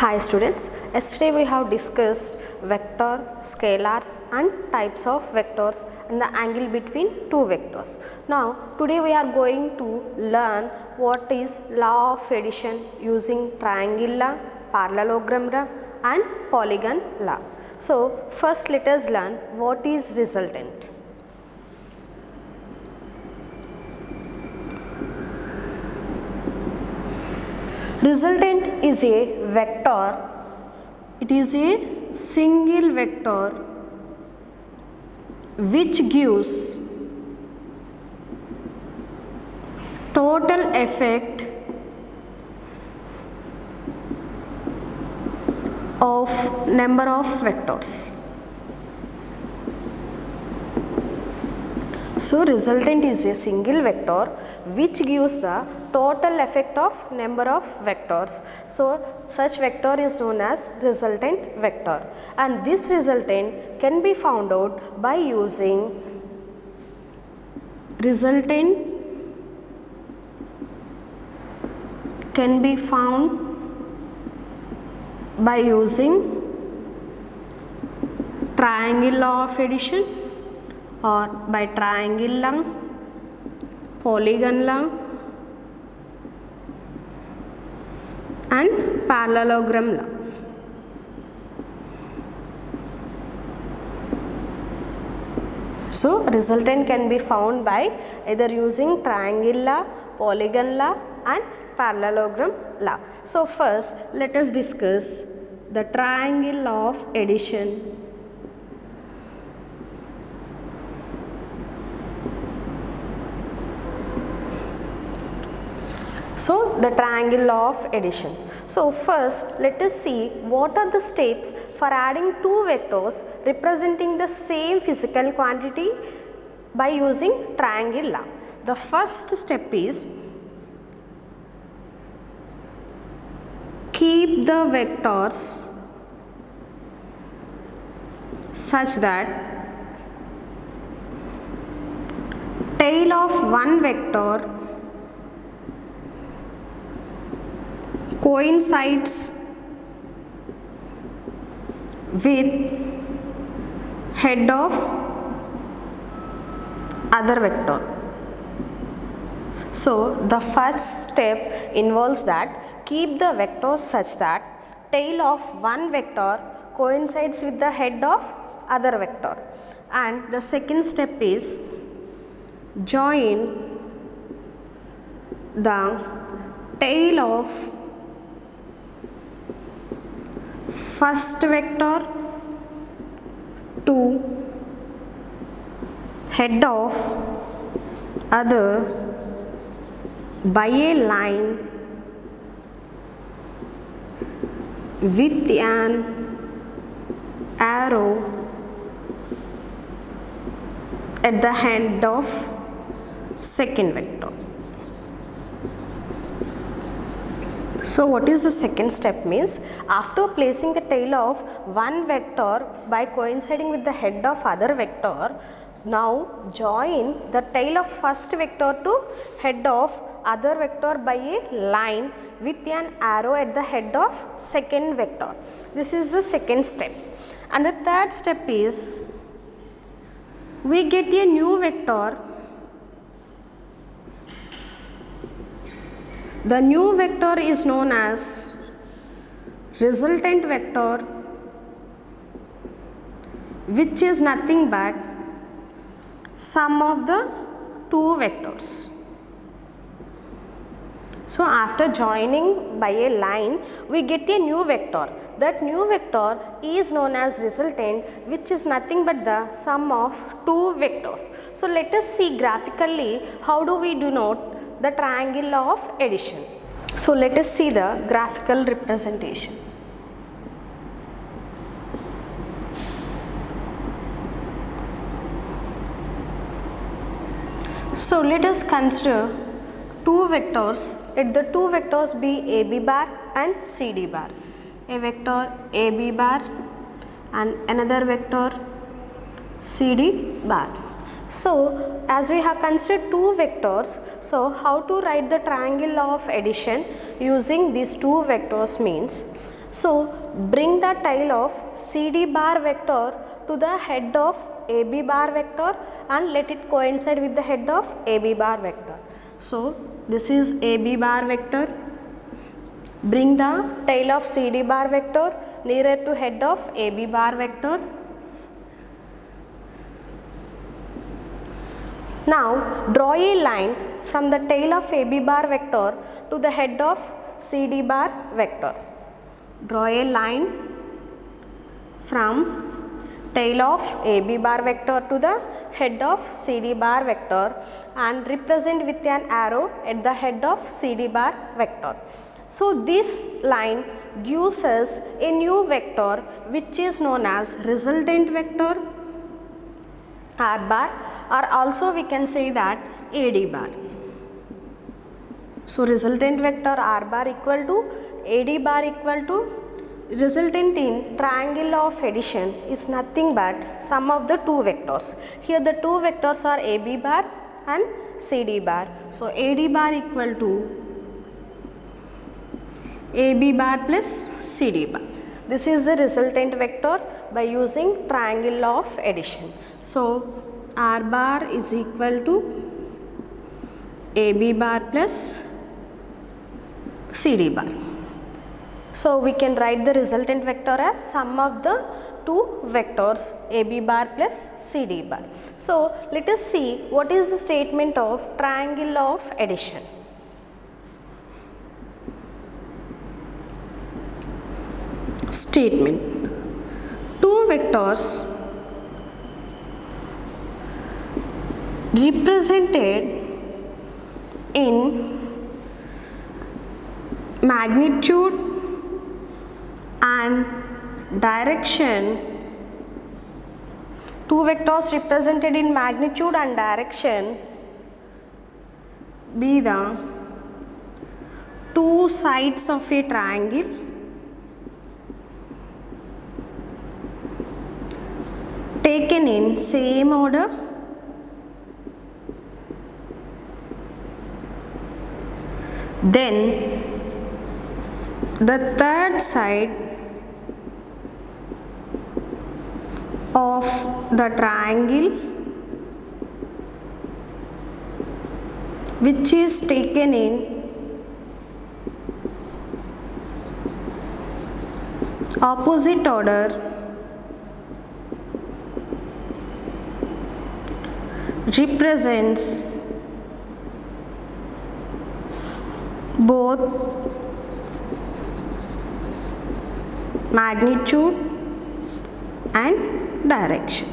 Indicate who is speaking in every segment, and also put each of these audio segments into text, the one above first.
Speaker 1: Hi students, yesterday we have discussed vector, scalars and types of vectors and the angle between two vectors. Now today we are going to learn what is law of addition using triangle law, parallelogram law and polygon law. So first let us learn what is resultant. Resultant is a vector, it is a single vector which gives total effect of number of vectors. So resultant is a single vector which gives the total effect of number of vectors. So such vector is known as resultant vector, and this resultant can be found out by using triangle law of addition or by triangle law, polygon law and parallelogram law. So resultant can be found by either using triangle law, polygon law and parallelogram law. So first let us discuss the triangle law of addition. So the triangle law of addition. So first let us see what are the steps for adding two vectors representing the same physical quantity by using triangle law. The first step is keep the vectors such that tail of one vector coincides with head of other vector. So the first step involves that keep the vectors such that tail of one vector coincides with the head of other vector, and the second step is join the tail of first vector to head of other by a line with an arrow at the end of second vector. So what is the second step means? After placing the tail of one vector by coinciding with the head of other vector, now join the tail of first vector to head of other vector by a line with an arrow at the head of second vector. This is the second step. And the third step is we get a new vector. The new vector is known as resultant vector, which is nothing but sum of the two vectors. So after joining by a line, we get a new vector. That new vector is known as resultant, which is nothing but the sum of two vectors. So let us see graphically how do we denote the triangle law of addition. So let us see the graphical representation. So let us consider two vectors. Let the two vectors be AB bar and CD bar. A vector AB bar and another vector CD bar. So as we have considered two vectors, so how to write the triangle law of addition using these two vectors means, So bring the tail of CD bar vector to the head of AB bar vector and let it coincide with the head of AB bar vector. So this is AB bar vector. Bring the tail of CD bar vector nearer to head of AB bar vector. Now draw a line from the tail of AB bar vector to the head of CD bar vector. Draw a line from tail of AB bar vector to the head of CD bar vector and represent with an arrow at the head of CD bar vector. So this line gives us a new vector which is known as resultant vector R bar, or also we can say that AD bar. So resultant vector R bar equal to AD bar equal to resultant in triangle of addition is nothing but sum of the two vectors. Here the two vectors are AB bar and CD bar. So AD bar equal to AB bar plus CD bar. This is the resultant vector by using triangle of addition. So R bar is equal to AB bar plus CD bar. So we can write the resultant vector as sum of the two vectors AB bar plus CD bar. So let us see what is the statement of triangle of addition. Statement: two vectors represented in magnitude and direction, two vectors represented in magnitude and direction be the two sides of a triangle taken in same order then the third side of the triangle which is taken in opposite order represents both magnitude and direction.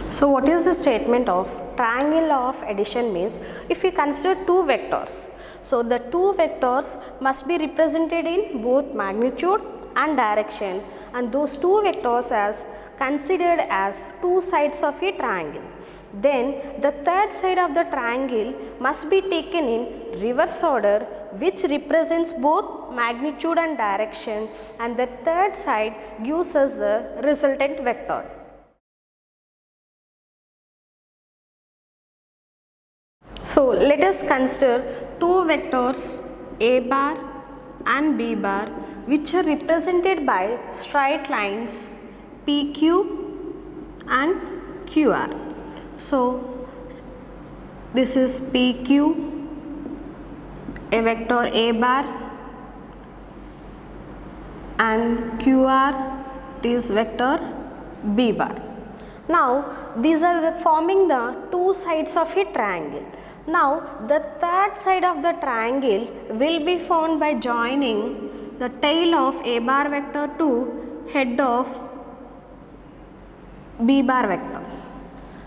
Speaker 1: So what is the statement of triangle of addition means? If we consider two vectors, so the two vectors must be represented in both magnitude and direction, and those two vectors as considered as two sides of a triangle. Then the third side of the triangle must be taken in reverse order which represents both magnitude and direction, and the third side gives us the resultant vector. So let us consider two vectors A bar and B bar which are represented by straight lines PQ and QR. So this is PQ, a vector A bar, and QR is vector B bar. Now these are forming the two sides of a triangle. Now the third side of the triangle will be found by joining the tail of A bar vector to head of B bar vector.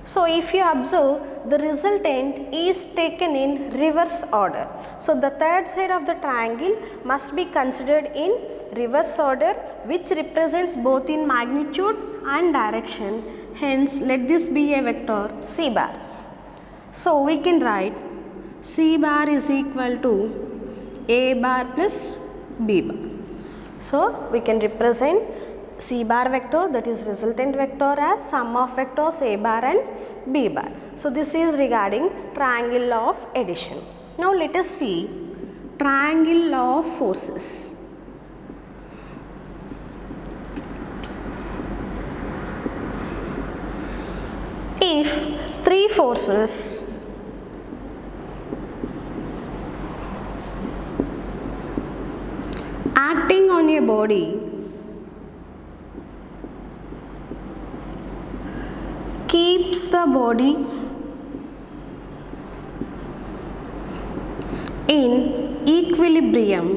Speaker 1: So if you observe, the resultant is taken in reverse order. So the third side of the triangle must be considered in reverse order which represents both in magnitude and direction. Hence let this be a vector C bar. So we can write C bar is equal to A bar plus B bar. So we can represent C bar vector, that is resultant vector, as sum of vectors A bar and B bar. So this is regarding triangle law of addition. Now let us see triangle law of forces. if three forces acting on a body keeps the body in equilibrium,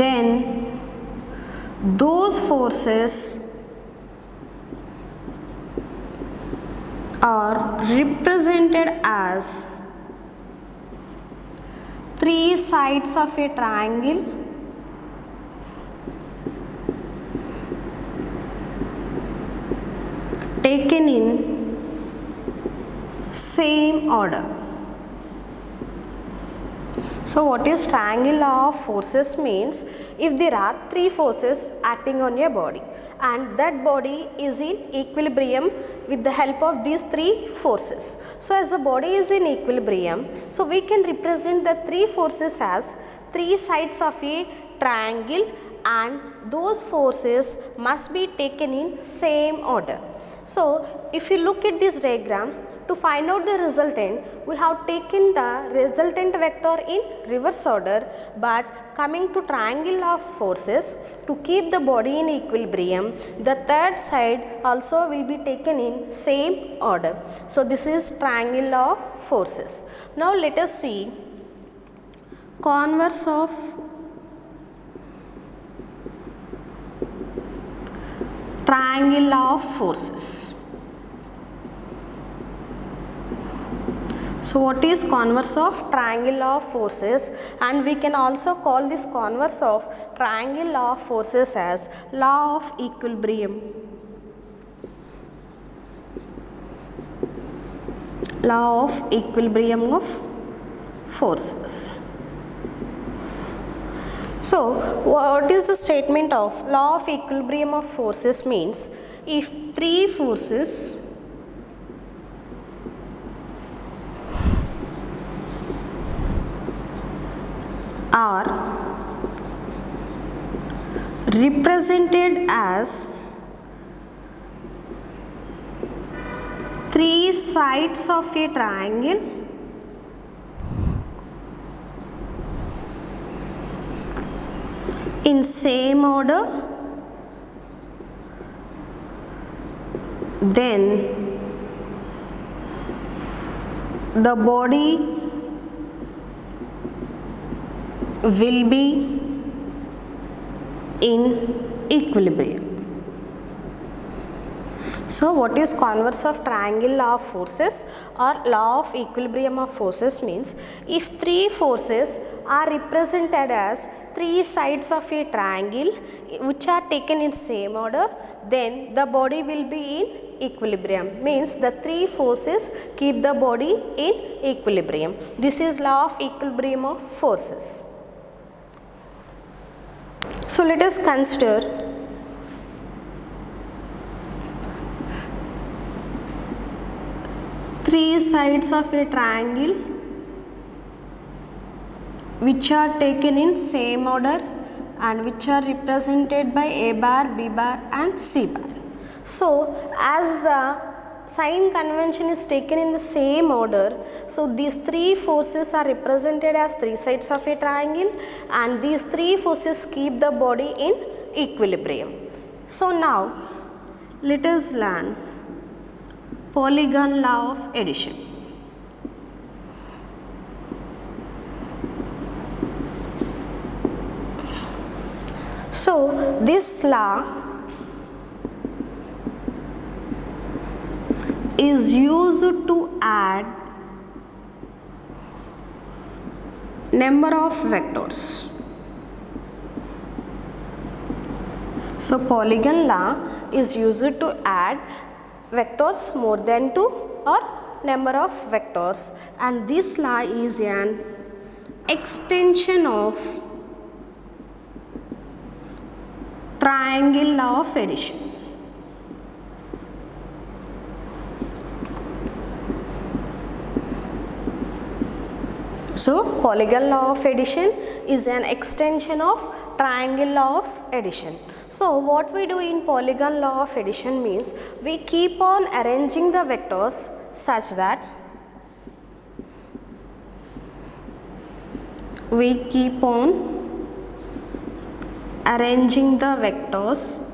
Speaker 1: then those forces are represented as three sides of a triangle taken in same order. So what is triangle law of forces means, if there are three forces acting on your body and that body is in equilibrium with the help of these three forces. So as the body is in equilibrium, so we can represent the three forces as three sides of a triangle and those forces must be taken in same order. So if you look at this diagram, to find out the resultant, we have taken the resultant vector in reverse order, but coming to triangle of forces, to keep the body in equilibrium, the third side also will be taken in same order. So this is triangle of forces. Now let us see converse of triangle of forces. So what is converse of triangle of forces, and we can also call this converse of triangle of forces as law of equilibrium. Law of equilibrium of forces. So what is the statement of law of equilibrium of forces means, if three forces are represented as three sides of a triangle in same order, then the body will be in equilibrium. So what is converse of triangle law of forces or law of equilibrium of forces means, if three forces are represented as three sides of a triangle which are taken in same order, then the body will be in equilibrium, means the three forces keep the body in equilibrium. This is law of equilibrium of forces. So let us consider three sides of a triangle which are taken in same order and which are represented by A bar, B bar and C bar. So as the sign convention is taken in the same order, so these three forces are represented as three sides of a triangle and these three forces keep the body in equilibrium. So now let us learn polygon law of addition. So this law is used to add number of vectors. So polygon law is used to add vectors more than 2 or number of vectors, and this law is an extension of triangle law of addition. So polygon law of addition is an extension of triangle law of addition. So what we do in polygon law of addition means we keep on arranging the vectors such that we keep on arranging the vectors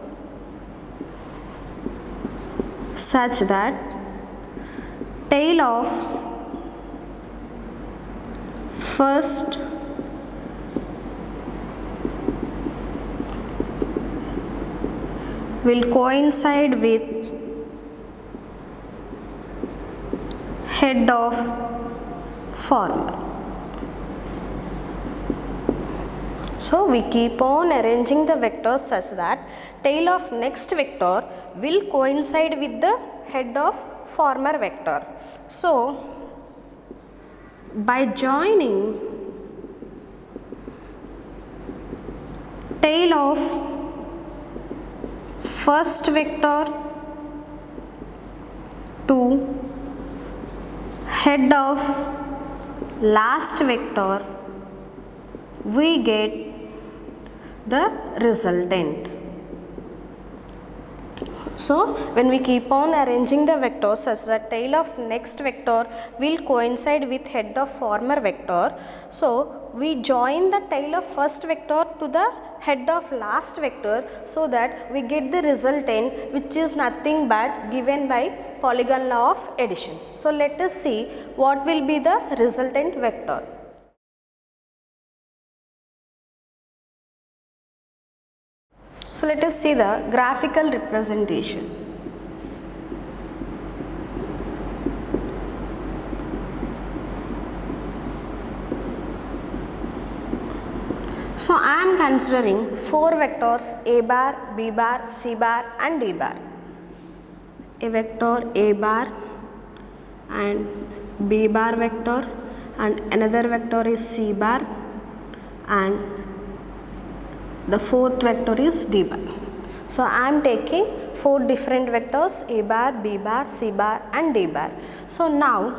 Speaker 1: such that tail of first will coincide with head of former. So we keep on arranging the vectors such that tail of next vector will coincide with the head of former vector. So by joining tail of first vector to head of last vector, we get the resultant. So when we keep on arranging the vectors such that tail of next vector will coincide with head of former vector, so we join the tail of first vector to the head of last vector so that we get the resultant, which is nothing but given by polygon law of addition. So let us see what will be the resultant vector. So let us see the graphical representation. So I am considering 4 vectors A bar, B bar, C bar and D bar. A vector A bar and B bar vector, and another vector is C bar, and the fourth vector is D bar. So I am taking 4 different vectors A bar, B bar, C bar and D bar. So now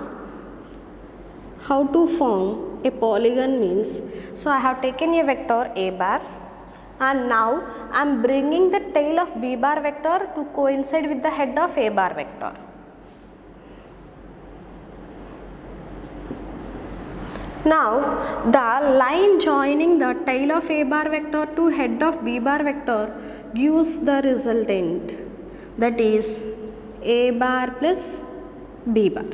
Speaker 1: how to form a polygon means, so I have taken a vector A bar and now I am bringing the tail of B bar vector to coincide with the head of A bar vector. Now the line joining the tail of A bar vector to head of B bar vector gives the resultant, that is A bar plus B bar.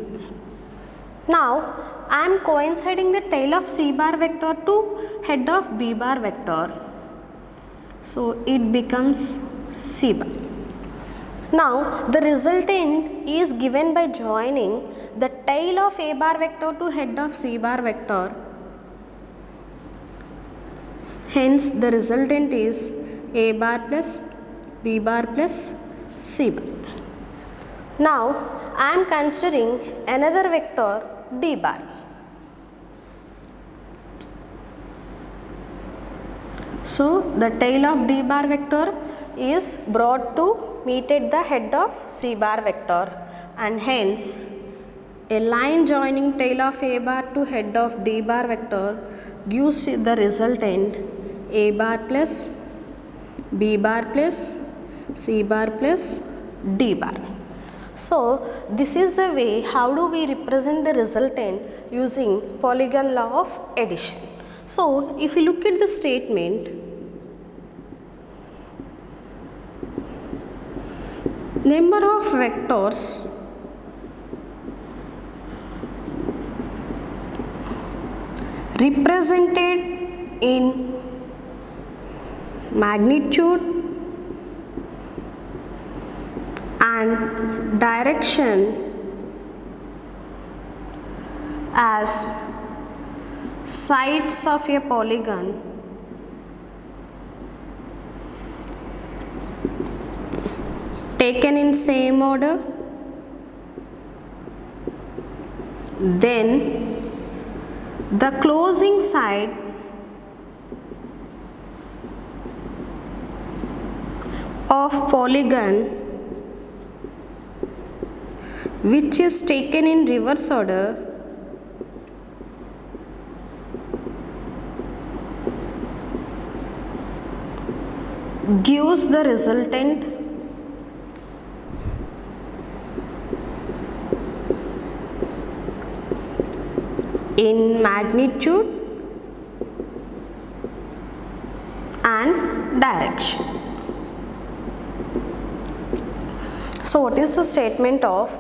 Speaker 1: Now I am coinciding the tail of C bar vector to head of B bar vector, so it becomes C bar. Now the resultant is given by joining the tail of A bar vector to head of C bar vector. Hence the resultant is A bar plus B bar plus C bar. Now I am considering another vector D bar. So the tail of D bar vector is brought to meet at the head of C bar vector, and hence a line joining tail of A bar to head of D bar vector gives the resultant A bar plus B bar plus C bar plus D bar. So this is the way how do we represent the resultant using polygon law of addition. So if you look at the statement, number of vectors represented in magnitude and direction as sides of a polygon taken in same order, then the closing side of polygon which is taken in reverse order gives the resultant in magnitude and direction. So what is the statement of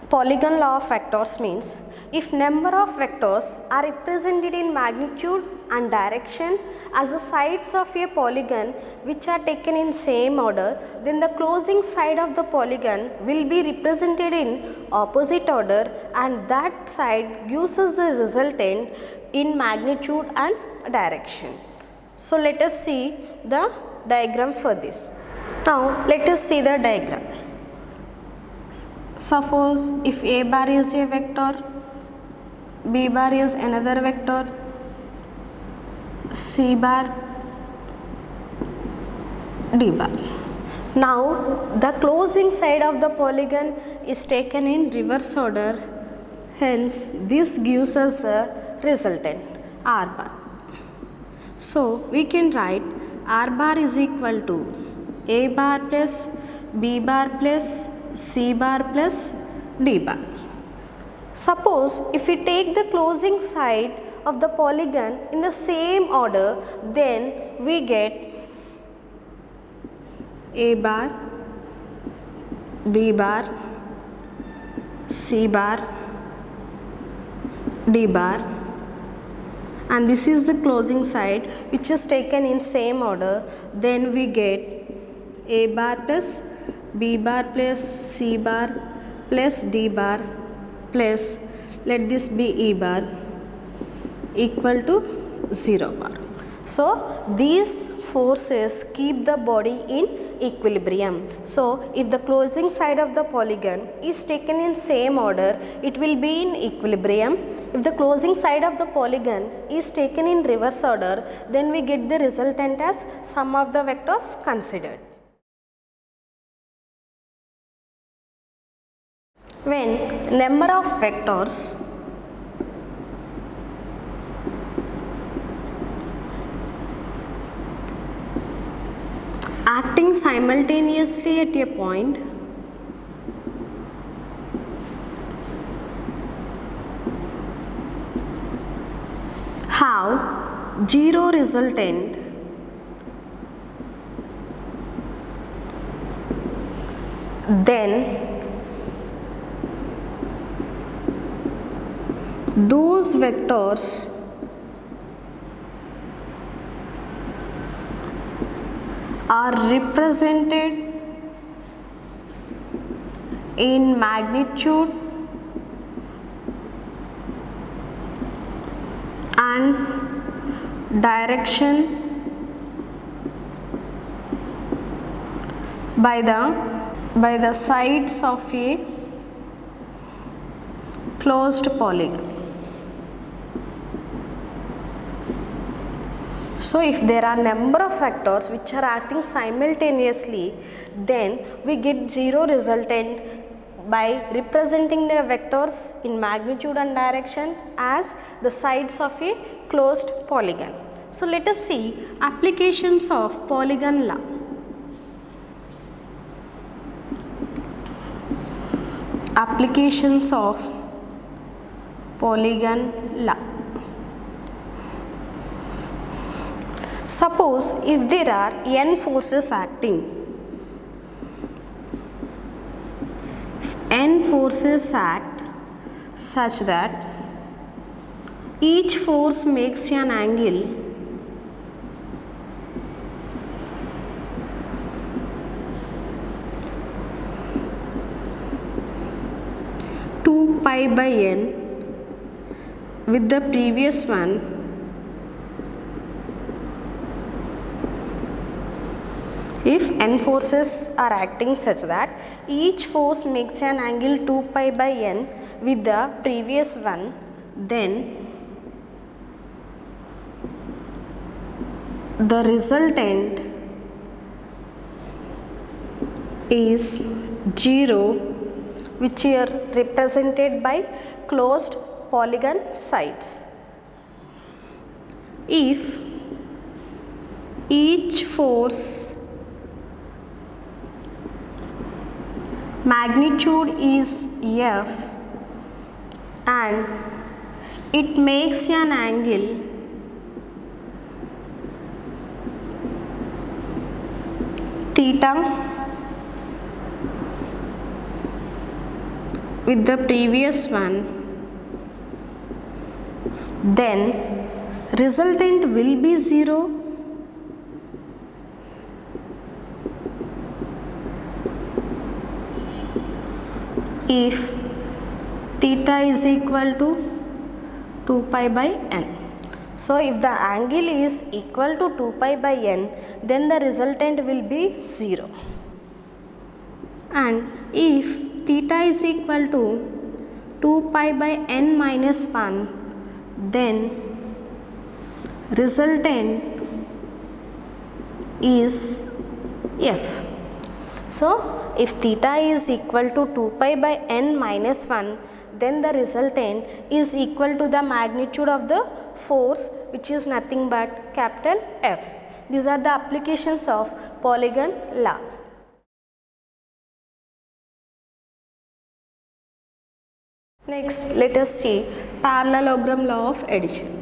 Speaker 1: Polygon law of vectors means if number of vectors are represented in magnitude and direction as the sides of a polygon which are taken in same order, then the closing side of the polygon will be represented in opposite order and that side gives us the resultant in magnitude and direction. So let us see the diagram for this. Now let us see the diagram. Suppose if A bar is a vector, B bar is another vector, C bar, D bar. Now the closing side of the polygon is taken in reverse order, hence this gives us the resultant R bar. So we can write R bar is equal to A bar plus B bar plus C bar plus D bar. Suppose if we take the closing side of the polygon in the same order, then we get A bar, B bar, C bar, D bar, and this is the closing side which is taken in same order. Then we get A bar plus B bar plus C bar plus D bar plus, let this be E bar, equal to 0 bar. So these forces keep the body in equilibrium. So if the closing side of the polygon is taken in same order, it will be in equilibrium. If the closing side of the polygon is taken in reverse order, then we get the resultant as sum of the vectors considered. When number of vectors acting simultaneously at a point have zero resultant, then those vectors are represented in magnitude and direction by the sides of a closed polygon. So if there are number of vectors which are acting simultaneously, then we get zero resultant by representing the vectors in magnitude and direction as the sides of a closed polygon. So let us see applications of polygon law. Applications of polygon law. Suppose if there are n forces acting, if n forces act such that each force makes an angle pi by n with the previous one, if n forces are acting such that each force makes an angle 2 pi by n with the previous one, then the resultant is 0, which are represented by closed polygon sides. If each force magnitude is F and it makes an angle theta with the previous one, then resultant will be 0 if theta is equal to 2 pi by n. So if the angle is equal to 2 pi by n, then the resultant will be 0. And if theta is equal to 2 pi by n minus 1, then resultant is F. So if theta is equal to 2 pi by n minus 1, then the resultant is equal to the magnitude of the force, which is nothing but capital F. These are the applications of polygon law. Next, let us see parallelogram law of addition.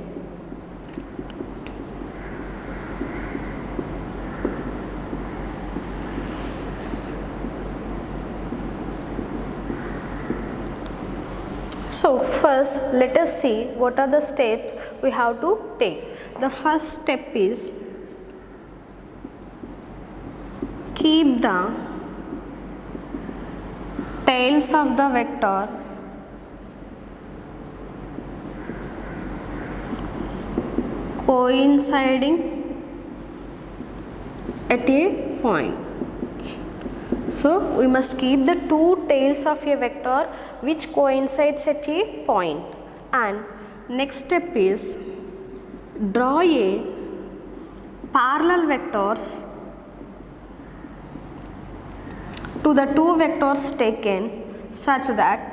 Speaker 1: So first let us see what are the steps we have to take. The first step is keep the tails of the vector coinciding at a point. So we must keep the two tails of a vector which coincides at a point. And next step is draw a parallel vectors to the two vectors taken such that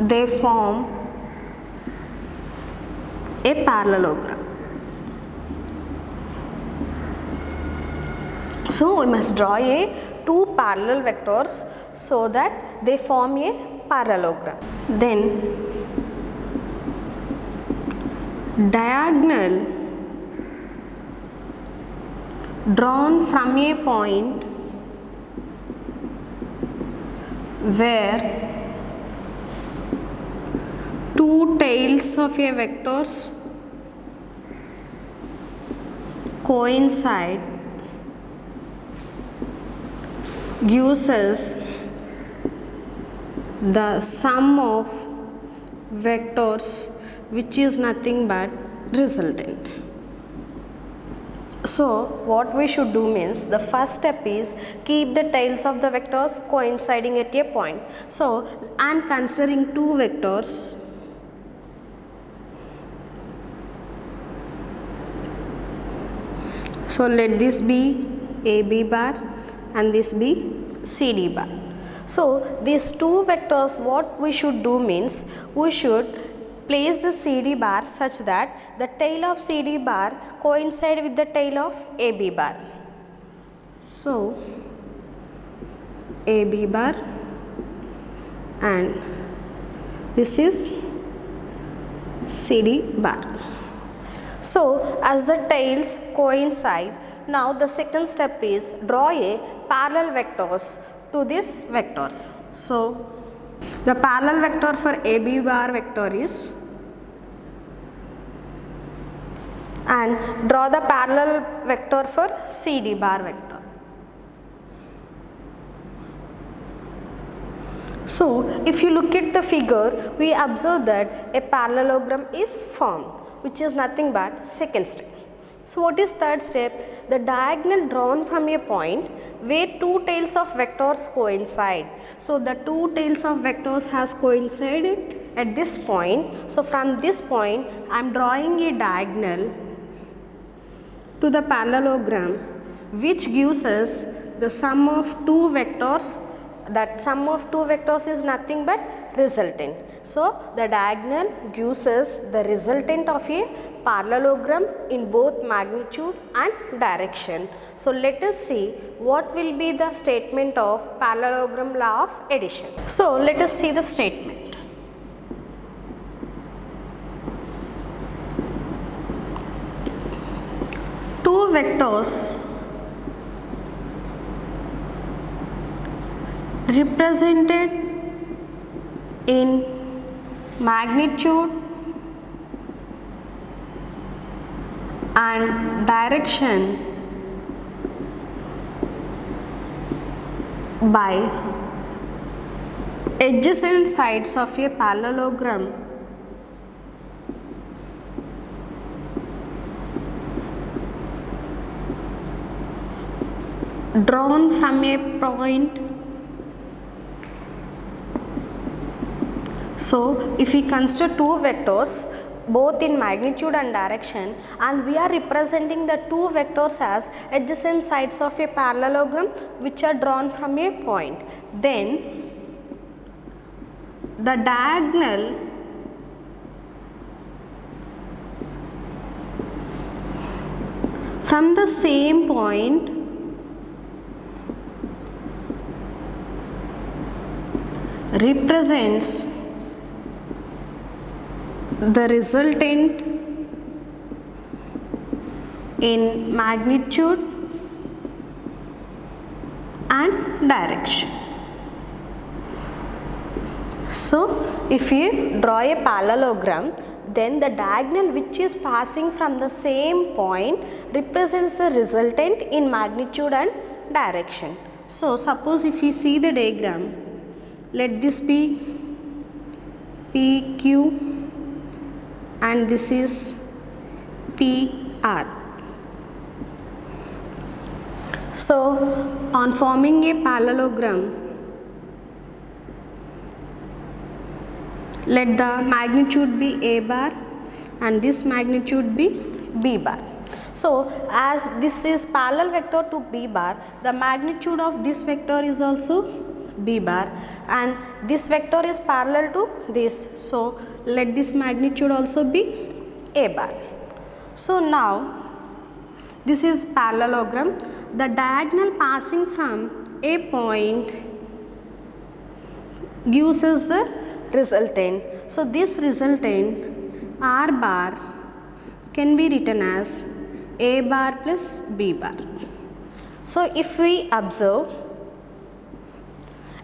Speaker 1: they form a parallelogram. So we must draw a two parallel vectors so that they form a parallelogram. Then diagonal drawn from a point where two tails of a vectors coincide gives us the sum of vectors, which is nothing but resultant. So what we should do means, the first step is keep the tails of the vectors coinciding at a point. So I am considering two vectors. So let this be AB bar and this be CD bar. So these two vectors, what we should do means, we should place the CD bar such that the tail of CD bar coincide with the tail of AB bar. So AB bar and this is CD bar. So as the tails coincide, now the second step is draw a parallel vectors to these vectors. So the parallel vector for AB bar vector is, and draw the parallel vector for CD bar vector. So if you look at the figure, we observe that a parallelogram is formed, which is nothing but second step. So what is third step? The diagonal drawn from a point where two tails of vectors coincide. So the two tails of vectors has coincided at this point. So from this point I am drawing a diagonal to the parallelogram which gives us the sum of two vectors that sum of two vectors is nothing but resultant. So the diagonal gives us the resultant of a parallelogram in both magnitude and direction. So let us see what will be the statement of parallelogram law of addition. So let us see the statement. Two vectors represented in magnitude and direction by adjacent sides of a parallelogram drawn from a point. So if we consider two vectors both in magnitude and direction, and we are representing the two vectors as adjacent sides of a parallelogram which are drawn from a point, then the diagonal from the same point represents the resultant in magnitude and direction. So if you draw a parallelogram, then the diagonal which is passing from the same point represents the resultant in magnitude and direction. So suppose if we see the diagram, let this be PQ and this is PR. So on forming a parallelogram, let the magnitude be A bar and this magnitude be B bar. So as this is parallel vector to B bar, the magnitude of this vector is also B bar and this vector is parallel to this. So let this magnitude also be A bar. So now this is parallelogram. The diagonal passing from a point gives us the resultant. So this resultant R bar can be written as A bar plus B bar. So if we observe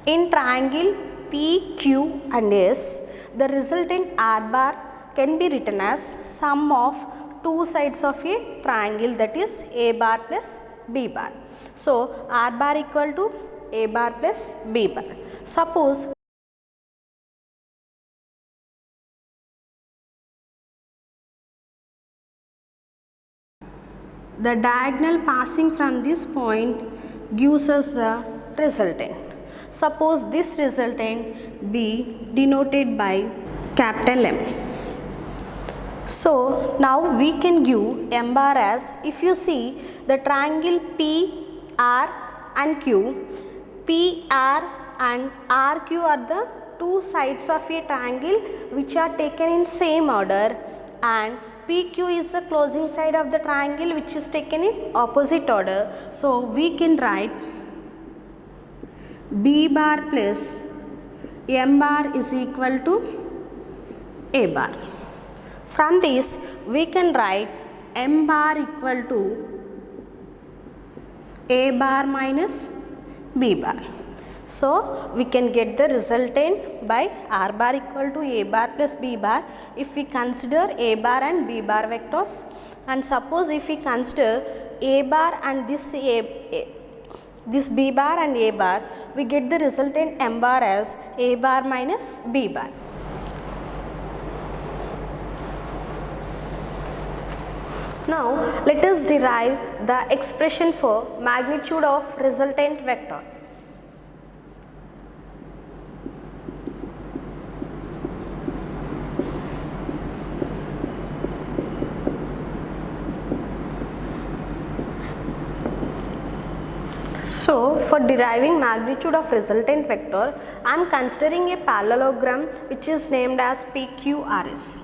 Speaker 1: in triangle PQ and S, the resultant R bar can be written as sum of two sides of a triangle, that is A bar plus B bar. So R bar equal to A bar plus B bar. Suppose the diagonal passing from this point gives us the resultant. Suppose this resultant be denoted by capital M. So now we can give M bar as, if you see the triangle P, R and Q, P, R and R, Q are the two sides of a triangle which are taken in same order, and PQ is the closing side of the triangle which is taken in opposite order. So we can write B bar plus M bar is equal to A bar. From this we can write M bar equal to A bar minus B bar. So we can get the resultant by R bar equal to A bar plus B bar if we consider A bar and B bar vectors, and suppose if we consider A bar and this B bar and A bar, we get the resultant M bar as A bar minus B bar. Now let us derive the expression for magnitude of resultant vector. So So for deriving magnitude of resultant vector, I am considering a parallelogram which is named as PQRS.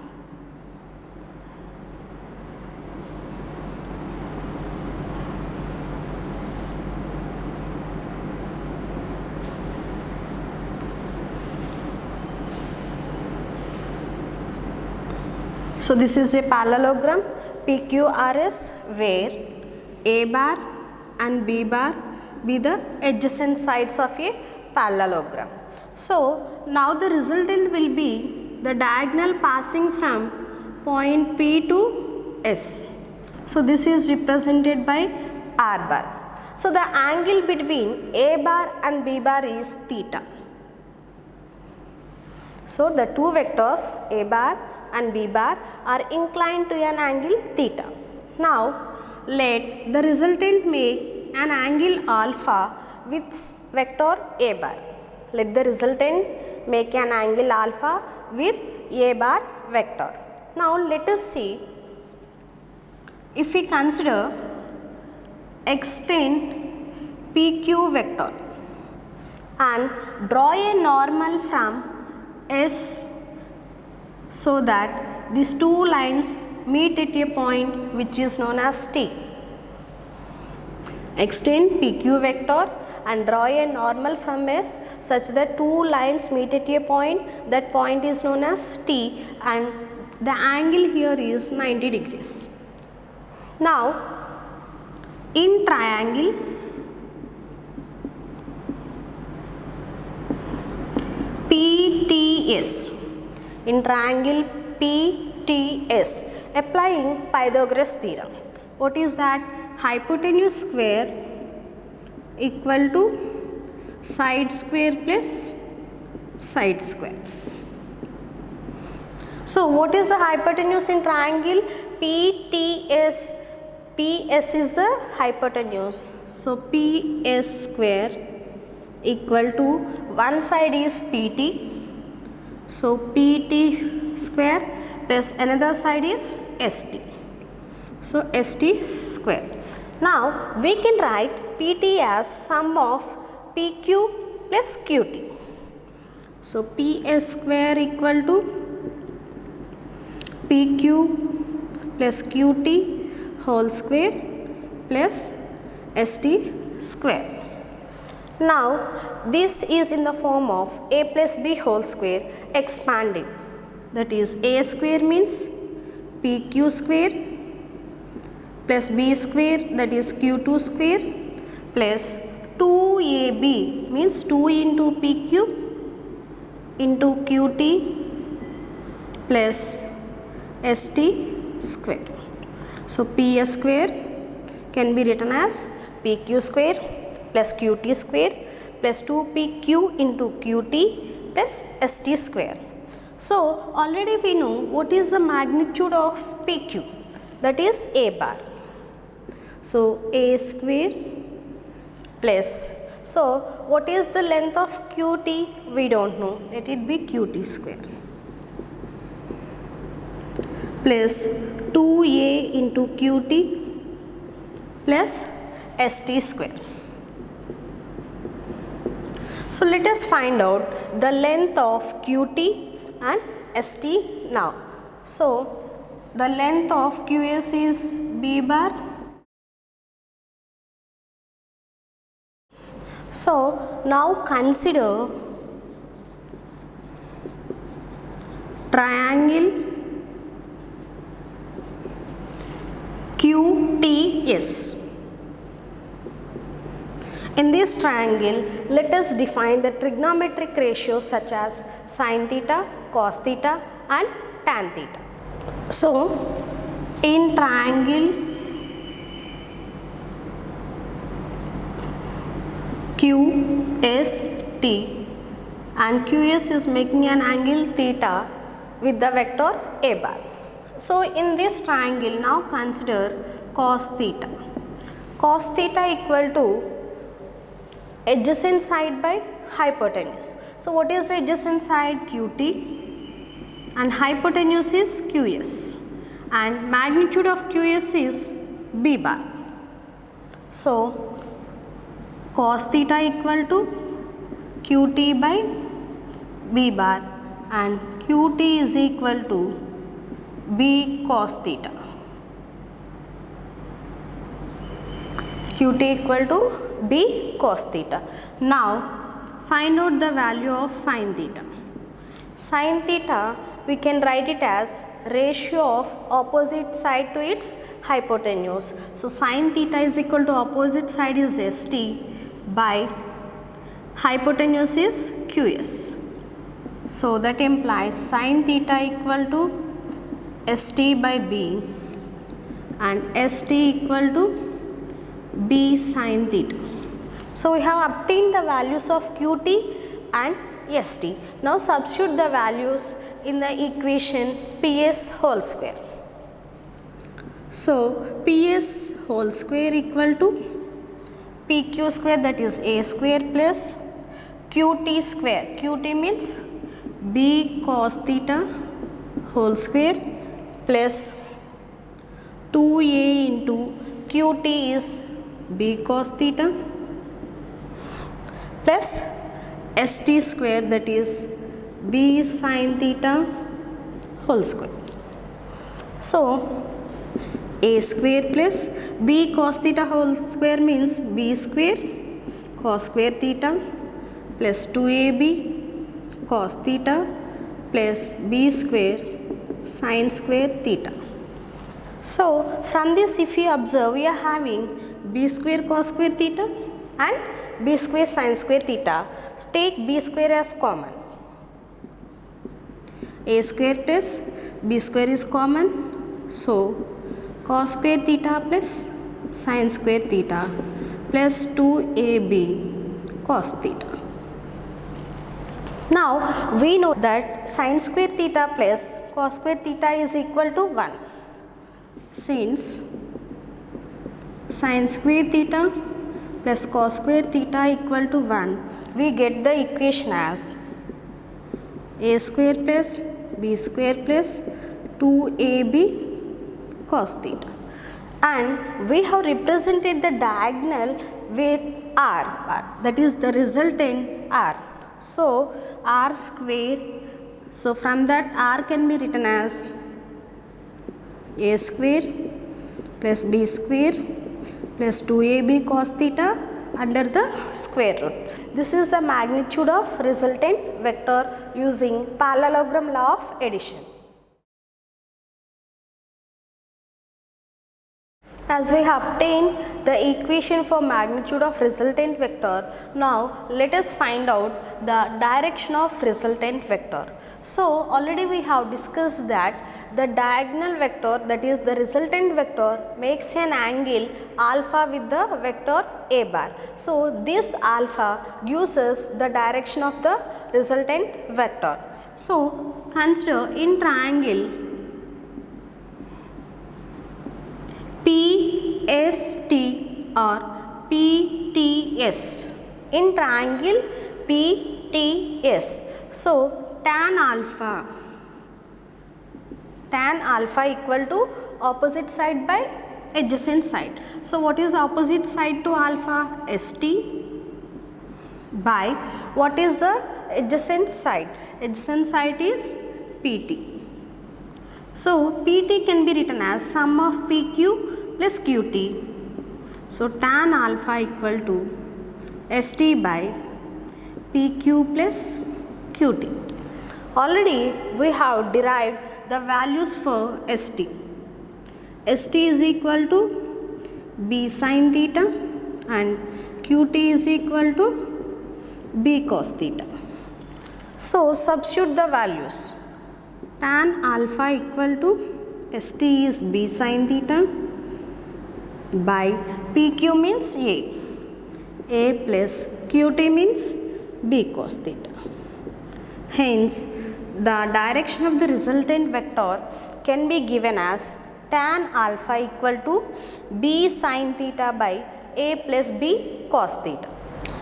Speaker 1: So this is a parallelogram PQRS where A bar and B bar be the adjacent sides of a parallelogram. So now the resultant will be the diagonal passing from point P to S. So this is represented by R bar. So the angle between A bar and B bar is theta. So the two vectors A bar and B bar are inclined to an angle theta. Now let the resultant make an angle alpha with vector A bar. Let the resultant make an angle alpha with A bar vector. Now let us see, if we consider extend PQ vector and draw a normal from S so that these two lines meet at a point which is known as T. Extend PQ vector and draw a normal from S such that two lines meet at a point, that point is known as T, and the angle here is 90 degrees. Now in triangle PTS, in triangle PTS, applying Pythagoras theorem. What is that? Hypotenuse square equal to side square plus side square. So what is the hypotenuse in triangle PTS? PS is the hypotenuse. So PS square equal to, one side is PT. So PT square plus another side is ST. So ST square. Now we can write PT as sum of PQ plus QT. So PS square equal to PQ plus QT whole square plus ST square. Now this is in the form of A plus B whole square expanded, that is A square means PQ square plus B square, that is Q2 square, plus 2AB means 2 into PQ into QT plus ST square. So PS square can be written as PQ square plus QT square plus 2PQ into QT plus ST square. So already we know what is the magnitude of PQ, that is A bar. So A square plus, so what is the length of QT? We don't know, let it be QT square plus 2A into QT plus ST square. So let us find out the length of QT and ST now. So the length of QS is B bar. So now consider triangle QTS. In this triangle, let us define the trigonometric ratios such as sin theta, cos theta and tan theta. So in triangle QST, and QS is making an angle theta with the vector A bar. So in this triangle, now consider cos theta. Cos theta equal to adjacent side by hypotenuse. So what is the adjacent side? QT, and hypotenuse is QS, and magnitude of QS is B bar. So cos theta equal to qt by b bar and qt is equal to b cos theta. Qt equal to b cos theta. Now find out the value of sin theta. Sin theta we can write it as ratio of opposite side to its hypotenuse. So sin theta is equal to opposite side is st by hypotenuse is qs. So that implies sin theta equal to st by b and st equal to b sin theta. So we have obtained the values of qt and st. Now substitute the values in the equation ps whole square. So ps whole square equal to pq square, that is a square, plus qt square. Qt means b cos theta whole square plus 2a into qt is b cos theta plus st square, that is b sin theta whole square. So a square plus b cos theta whole square means b square cos square theta plus 2ab cos theta plus b square sin square theta. So from this, if you observe, we are having b square cos square theta and b square sin square theta. Take b square as common. A square plus b square is common. So cos square theta plus sin square theta plus 2ab cos theta. Now we know that sin square theta plus cos square theta is equal to 1. Since sin square theta plus cos square theta equal to 1, we get the equation as a square plus b square plus 2ab cos theta, and we have represented the diagonal with r, that is the resultant r. So r square, so from that r can be written as a square plus b square plus 2ab cos theta under the square root. This is the magnitude of resultant vector using parallelogram law of addition. As we have obtained the equation for magnitude of resultant vector, now let us find out the direction of resultant vector. So already we have discussed that the diagonal vector, that is the resultant vector, makes an angle alpha with the vector a bar. So this alpha gives us the direction of the resultant vector. So consider in triangle PST or PTS. In triangle PTS, so tan alpha equal to opposite side by adjacent side. So what is opposite side to alpha? ST by what is the adjacent side? Adjacent side is PT. So PT can be written as sum of PQ plus QT. So tan alpha equal to ST by PQ plus QT. Already we have derived the values for ST. ST is equal to B sin theta and QT is equal to B cos theta. So substitute the values. Tan alpha equal to ST is B sin theta by PQ means A plus QT means B cos theta. Hence, the direction of the resultant vector can be given as tan alpha equal to B sin theta by A plus B cos theta.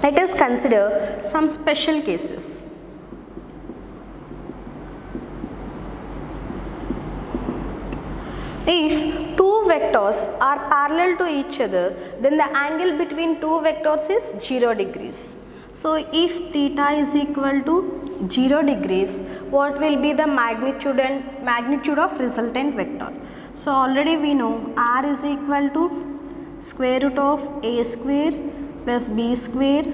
Speaker 1: Let us consider some special cases. If two vectors are parallel to each other, then the angle between two vectors is 0 degrees. So if theta is equal to 0 degrees, what will be the magnitude of resultant vector? So already we know r is equal to square root of a square plus b square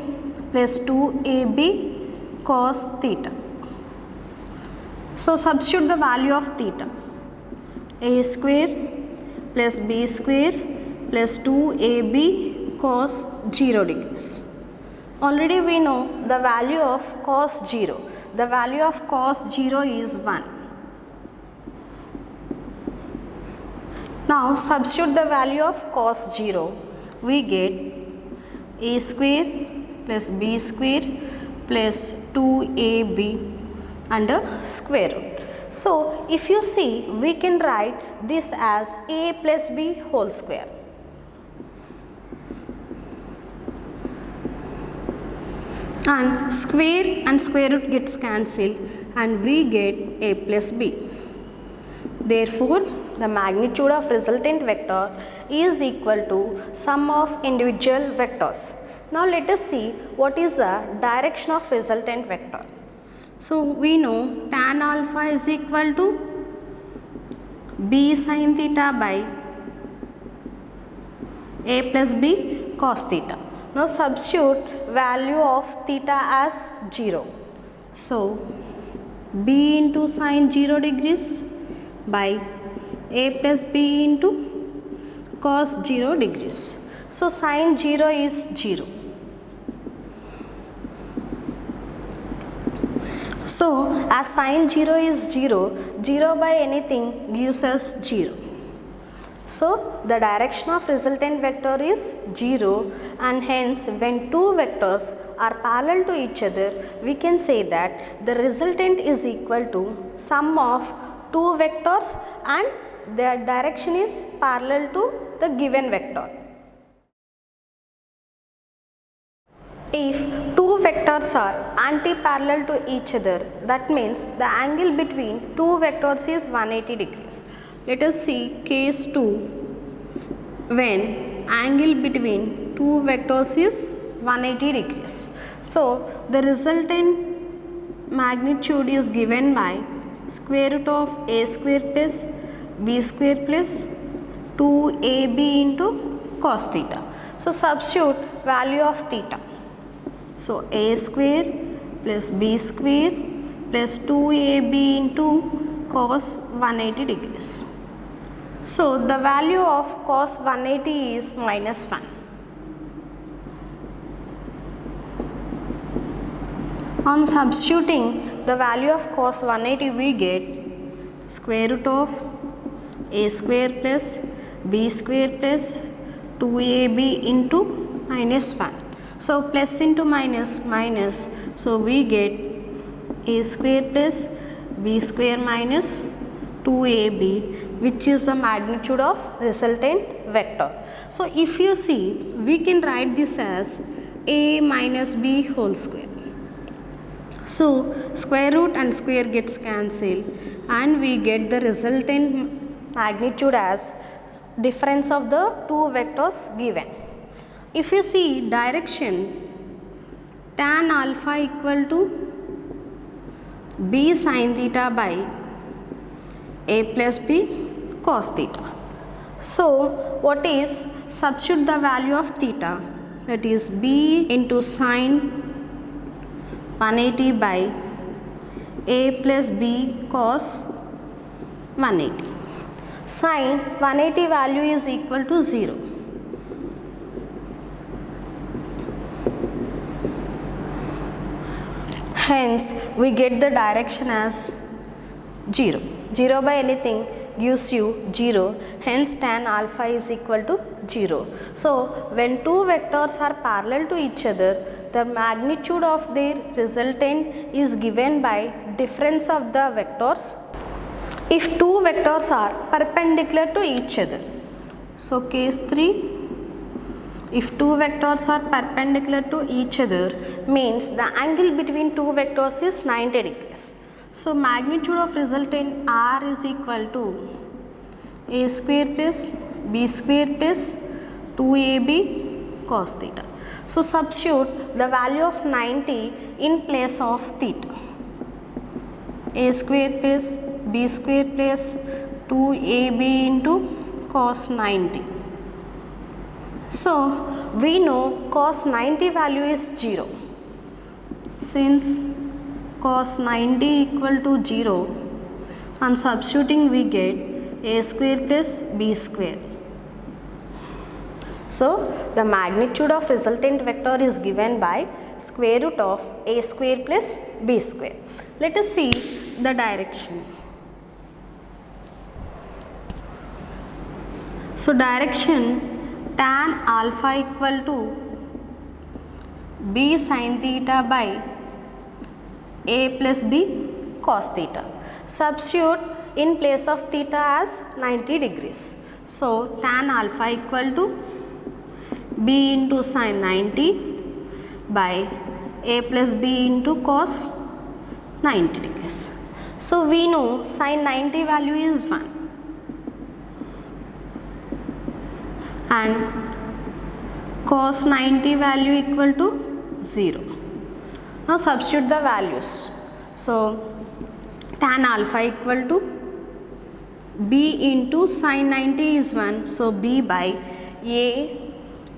Speaker 1: plus 2ab cos theta. So substitute the value of theta. A square plus b square plus 2ab cos 0 degrees. Already we know the value of cos 0. The value of cos 0 is 1. Now substitute the value of cos 0. We get a square plus b square plus 2ab under square root. So if you see, we can write this as a plus b whole square. And square root gets cancelled and we get a plus b. Therefore, the magnitude of resultant vector is equal to sum of individual vectors. Now let us see what is the direction of resultant vector. So we know tan alpha is equal to b sin theta by a plus b cos theta. Now substitute value of theta as 0. So b into sin 0 degrees by a plus b into cos 0 degrees. So sin 0 is 0. So as sin 0 is 0, 0 by anything gives us 0. So the direction of resultant vector is 0, and hence when two vectors are parallel to each other, we can say that the resultant is equal to sum of two vectors and their direction is parallel to the given vector. If two vectors are anti-parallel to each other, that means the angle between two vectors is 180 degrees. Let us see case 2 when angle between two vectors is 180 degrees. So the resultant magnitude is given by square root of a square plus b square plus 2ab into cos theta. So substitute value of theta. So a square plus b square plus 2ab into cos 180 degrees. So the value of cos 180 is minus 1. On substituting the value of cos 180, we get square root of a square plus b square plus 2ab into minus 1. So plus into minus minus, so we get a square plus b square minus 2ab, which is the magnitude of resultant vector. So if you see, we can write this as a minus b whole square. So square root and square gets cancelled and we get the resultant magnitude as difference of the two vectors given. If you see direction, tan alpha equal to b sin theta by a plus b cos theta. So what is, substitute the value of theta, that is b into sin 180 by a plus b cos 180. Sin 180 value is equal to 0. Hence we get the direction as 0. 0 by anything gives you 0, hence tan alpha is equal to 0. So when two vectors are parallel to each other, the magnitude of their resultant is given by difference of the vectors if two vectors are perpendicular to each other. So case 3, if two vectors are perpendicular to each other, means the angle between two vectors is 90 degrees. So magnitude of resultant r is equal to a square plus b square plus 2ab cos theta. So substitute the value of 90 in place of theta. A square plus b square plus 2ab into cos 90. So we know cos 90 value is 0. Since cos 90 equal to 0, on substituting we get a square plus b square. So the magnitude of resultant vector is given by square root of a square plus b square. Let us see the direction. So direction, tan alpha equal to b sin theta by a plus b cos theta. Substitute in place of theta as 90 degrees. So tan alpha equal to b into sin 90 by a plus b into cos 90 degrees. So we know sin 90 value is 1 and cos 90 value equal to 0. Now substitute the values. So tan alpha equal to b into sin 90 is 1. So b by a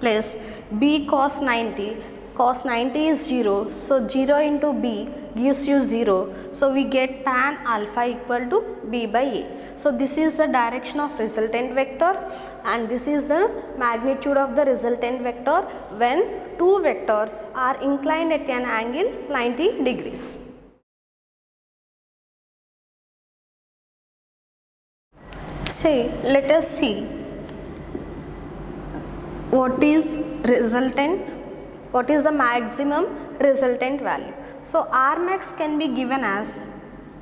Speaker 1: plus b cos 90. Cos 90 is 0. So 0 into b gives you 0. So we get tan alpha equal to b by a. So this is the direction of resultant vector and this is the magnitude of the resultant vector when two vectors are inclined at an angle 90 degrees. Let us see what is resultant, what is the maximum resultant value. So R max can be given as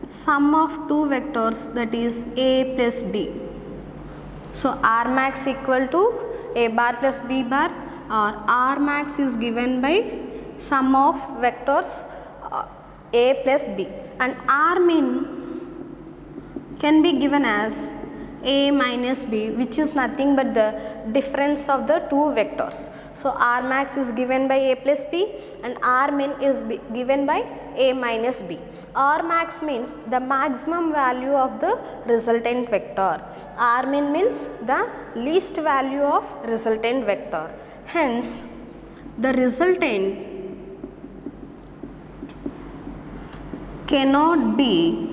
Speaker 1: sum of two vectors, that is a plus b. So R max equal to a bar plus b bar, or R max is given by sum of vectors a plus b, and R min can be given as a minus b, which is nothing but the difference of the two vectors. So R max is given by a plus b and R min is given by a minus b. R max means the maximum value of the resultant vector. R min means the least value of resultant vector. Hence, the resultant cannot be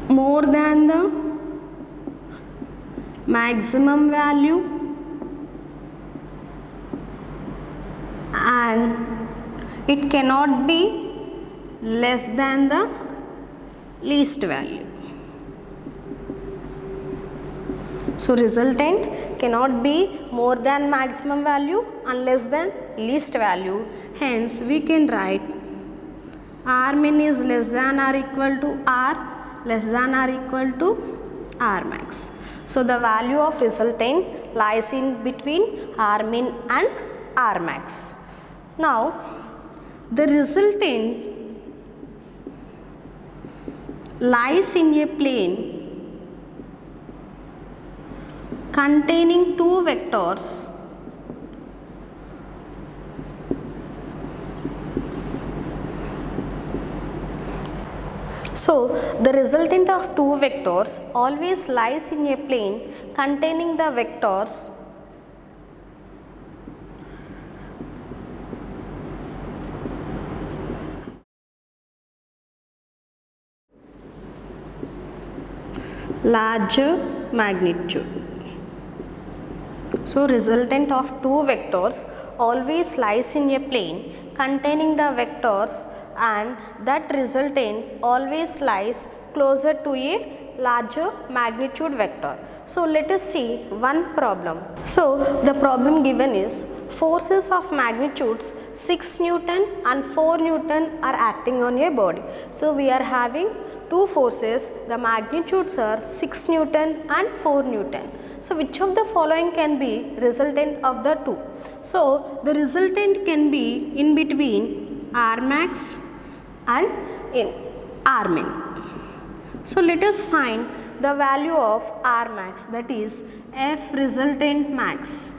Speaker 1: more than the maximum value and it cannot be less than the least value. So resultant cannot be more than maximum value and less than least value. Hence we can write R min is less than or equal to R, less than or equal to R max. So the value of resultant lies in between R min and R max. Now the resultant lies in a plane containing two vectors So the resultant of two vectors always lies in a plane containing the vectors larger magnitude. So resultant of two vectors always lies in a plane containing the vectors, and that resultant always lies closer to a larger magnitude vector. So let us see one problem. So the problem given is forces of magnitudes 6 Newton and 4 Newton are acting on a body. So we are having two forces, the magnitudes are 6 Newton and 4 Newton. So which of the following can be resultant of the two? So the resultant can be in between R max and in R min. So let us find the value of R max, that is F resultant max,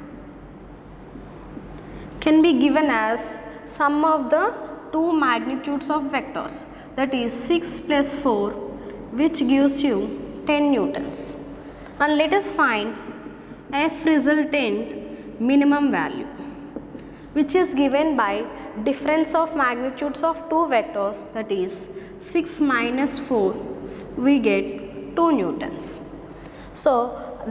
Speaker 1: can be given as sum of the two magnitudes of vectors, that is 6 plus 4, which gives you 10 newtons. And let us find F resultant minimum value, which is given by difference of magnitudes of two vectors, that is 6 minus 4, we get 2 newtons. So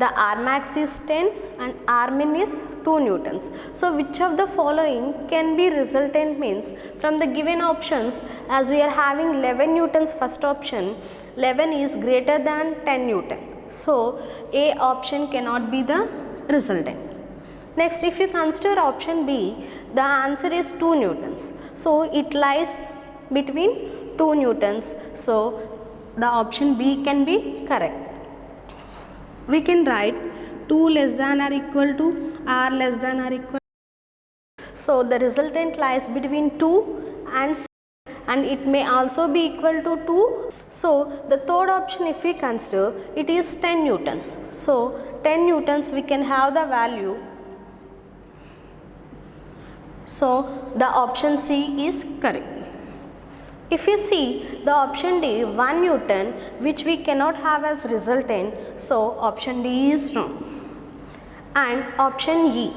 Speaker 1: the R max is 10 and R min is 2 newtons. So which of the following can be resultant means, from the given options, as we are having 11 newtons first option, 11 is greater than 10 newton. So A option cannot be the resultant. Next, if you consider option B, the answer is 2 newtons. So it lies between 2 newtons. So the option B can be correct. We can write 2 less than or equal to R less than or equal. So the resultant lies between 2 and 6, and it may also be equal to 2. So the third option, if we consider, it is 10 newtons. So 10 newtons we can have the value. So the option C is correct. If you see the option D, 1 newton, which we cannot have as resultant, so option D is wrong. And option E,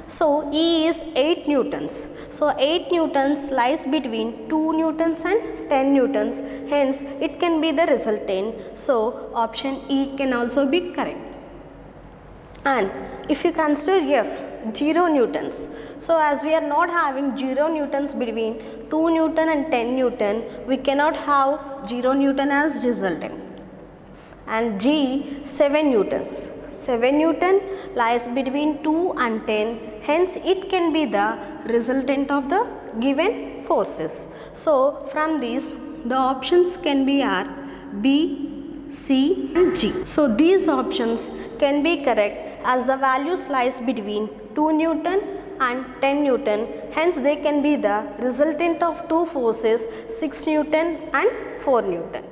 Speaker 1: so E is 8 newtons. So 8 newtons lies between 2 newtons and 10 newtons, hence it can be the resultant. So option E can also be correct. And if you consider F, 0 newtons. So as we are not having 0 newtons between 2 newton and 10 newton, we cannot have 0 newton as resultant. And G, 7 newtons. 7 newton lies between 2 and 10, hence it can be the resultant of the given forces. So from these, the options can be are B, C and G. So these options can be correct as the values lies between 2 newton and 10 newton, hence they can be the resultant of two forces 6 newton and 4 newton.